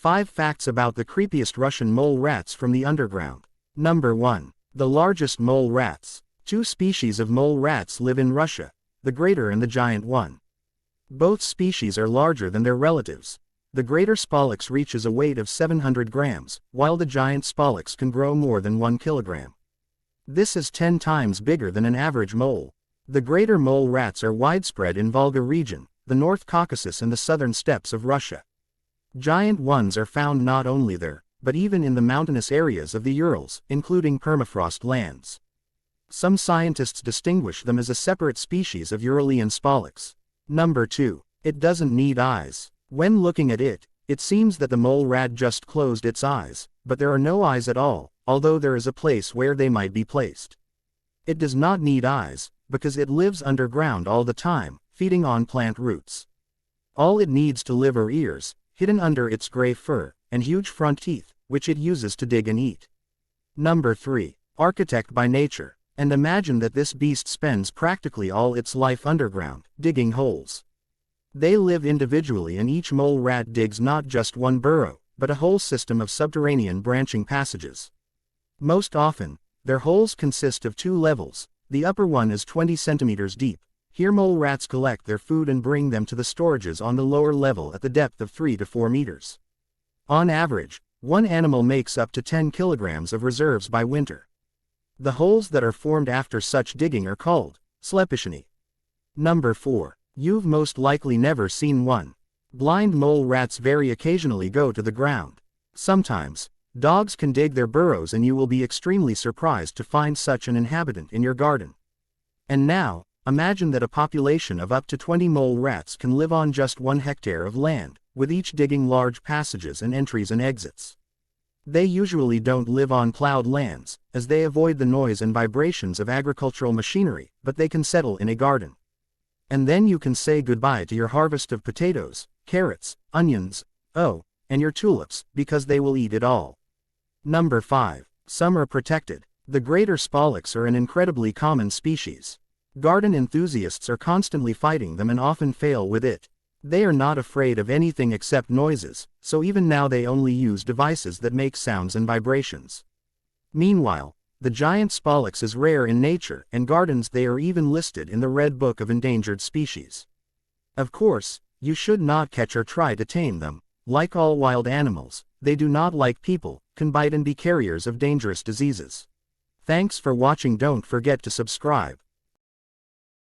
5 facts about the creepiest Russian mole rats from the underground. Number 1. The largest mole rats. 2 species of mole rats live in Russia, the greater and the giant one. Both species are larger than their relatives. The greater Spalax reaches a weight of 700 grams, while the giant Spalax can grow more than 1 kilogram. This is 10 times bigger than an average mole. The greater mole rats are widespread in Volga region, the North Caucasus and the southern steppes of Russia. Giant ones are found not only there, but even in the mountainous areas of the Urals, including permafrost lands. Some scientists distinguish them as a separate species of Uralian Spalax. Number 2. It doesn't need eyes. When looking at it, it seems that the mole rat just closed its eyes, but there are no eyes at all, although there is a place where they might be placed. It does not need eyes, because it lives underground all the time, feeding on plant roots. All it needs to live are ears, hidden under its gray fur, and huge front teeth, which it uses to dig and eat. Number 3. Architect by nature. And imagine that this beast spends practically all its life underground, digging holes. They live individually and each mole rat digs not just one burrow, but a whole system of subterranean branching passages. Most often, their holes consist of 2 levels. The upper one is 20 centimeters deep. Here mole rats collect their food and bring them to the storages on the lower level at the depth of 3 to 4 meters. On average, one animal makes up to 10 kilograms of reserves by winter. The holes that are formed after such digging are called slepishiny. Number 4. You've most likely never seen one. Blind mole rats very occasionally go to the ground. Sometimes, dogs can dig their burrows and you will be extremely surprised to find such an inhabitant in your garden. And now, imagine that a population of up to 20 mole rats can live on just 1 hectare of land, with each digging large passages and entries and exits. They usually don't live on plowed lands, as they avoid the noise and vibrations of agricultural machinery, but they can settle in a garden. And then you can say goodbye to your harvest of potatoes, carrots, onions, and your tulips, because they will eat it all. Number 5. Some are protected. The greater Spalax are an incredibly common species. Garden enthusiasts are constantly fighting them and often fail with it. They are not afraid of anything except noises, so even now they only use devices that make sounds and vibrations. Meanwhile, the giant Spalax is rare in nature, and gardens they are even listed in the Red Book of Endangered Species. Of course, you should not catch or try to tame them. Like all wild animals, they do not like people, can bite and be carriers of dangerous diseases. Thanks for watching. Don't forget to subscribe.